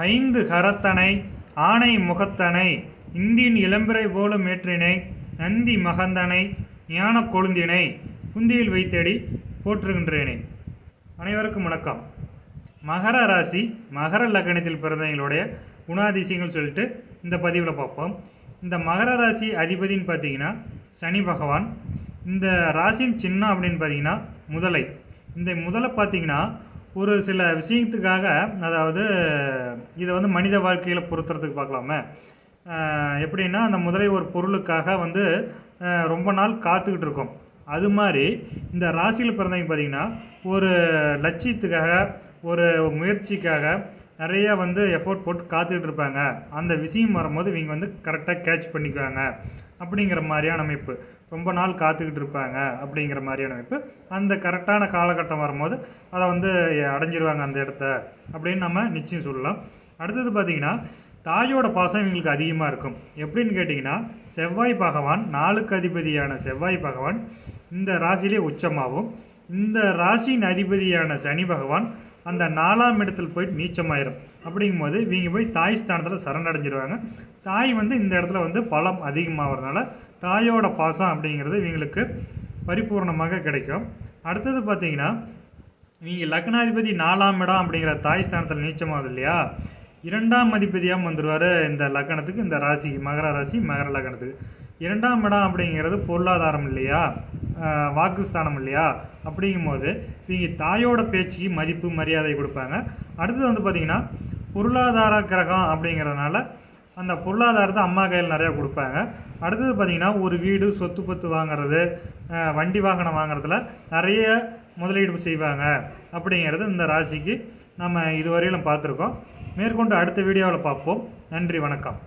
ஐந்து கரத்தனை ஆனை முகத்தனை இந்தின் இளம்பிறை போல மேற்றினை நந்தி மகந்தனை ஞான கொழுந்தினை குந்தியில் வைத்தடி போற்றுகின்றேனே. அனைவருக்கும் வணக்கம். மகர ராசி மகர லக்னத்தில் பிறந்தவங்களுடைய குணாதிசயங்கள் சொல்லிட்டு இந்த பதிவில் பார்ப்போம். இந்த மகர ராசி அதிபதினு பார்த்தீங்கன்னா சனி பகவான். இந்த ராசியின் சின்னம் அப்படின்னு பார்த்தீங்கன்னா முதலை. இந்த முதலை பார்த்தீங்கன்னா ஒரு சில விஷயத்துக்காக, அதாவது இதை மனித வாழ்க்கையில் பொறுத்துறதுக்கு பார்க்கலாமே. எப்படின்னா அந்த முதலை ஒரு பொருளுக்காக ரொம்ப நாள் காத்துக்கிட்டு இருக்கோம். அது மாதிரி இந்த ராசியில் பிறந்தவங்க பார்த்திங்கன்னா ஒரு லட்சியத்துக்காக, ஒரு முயற்சிக்காக நிறைய எஃபோர்ட் போட்டு காத்துக்கிட்டு இருப்பாங்க. அந்த விஷயம் வரும்போது இவங்க கரெக்டாக கேட்ச் பண்ணிக்குவாங்க அப்படிங்கிற மாதிரியான அமைப்பு. ரொம்ப நாள் காத்துக்கிட்டு இருப்பாங்க அப்படிங்கிற மாதிரியான அமைப்பு. அந்த கரெக்டான காலகட்டம் வரும்போது அதை அடைஞ்சிருவாங்க அந்த இடத்த அப்படின்னு நம்ம நிச்சயம் சொல்லலாம். அடுத்தது பார்த்திங்கன்னா தாயோட பாசம் இவங்களுக்கு அதிகமாக இருக்கும். எப்படின்னு கேட்டிங்கன்னா செவ்வாய் பகவான், 4க்கு அதிபதியான செவ்வாய் பகவான் இந்த ராசியிலே உச்சமாகும். இந்த ராசியின் அதிபதியான சனி பகவான் அந்த 4ஆம் இடத்துல போயிட்டு நீச்சமாயிரும். அப்படிங்கும்போது இவங்க போய் தாய் ஸ்தானத்தில் சரணடைஞ்சிருவாங்க. தாய் இந்த இடத்துல பலம் அதிகமாகிறதுனால தாயோட பாசம் அப்படிங்கிறது இவங்களுக்கு பரிபூர்ணமாக கிடைக்கும். அடுத்தது பார்த்திங்கன்னா இவங்க லக்னாதிபதி 4ஆம் இடம் அப்படிங்கிற தாய் ஸ்தானத்தில் நீச்சமாகுது இல்லையா, 2ஆம் அதிபதியாக வந்துடுவார் இந்த லக்னத்துக்கு. இந்த ராசி மகர ராசி மகர லக்னத்துக்கு 2ஆம் இடம் அப்படிங்கிறது பொருளாதாரம் இல்லையா, வாக்குஸ்தானம் இல்லையா. அப்படிங்கும்போது இவங்க தாயோட பேச்சுக்கு மதிப்பு மரியாதை கொடுப்பாங்க. அடுத்தது பார்த்திங்கன்னா பொருளாதார கிரகம் அப்படிங்கிறதுனால அந்த பொருளாதாரத்தை அம்மா கையில் நிறையா கொடுப்பாங்க. அடுத்தது பார்த்திங்கன்னா ஒரு வீடு, சொத்து பத்து வாங்கிறது, வண்டி வாகனம் வாங்குறதுல நிறைய முதலீடு செய்வாங்க. அப்படிங்கிறது இந்த ராசிக்கு நம்ம இதுவரையிலும் பார்த்துருக்கோம். மேற்கொண்டு அடுத்த வீடியோவில் பார்ப்போம். நன்றி, வணக்கம்.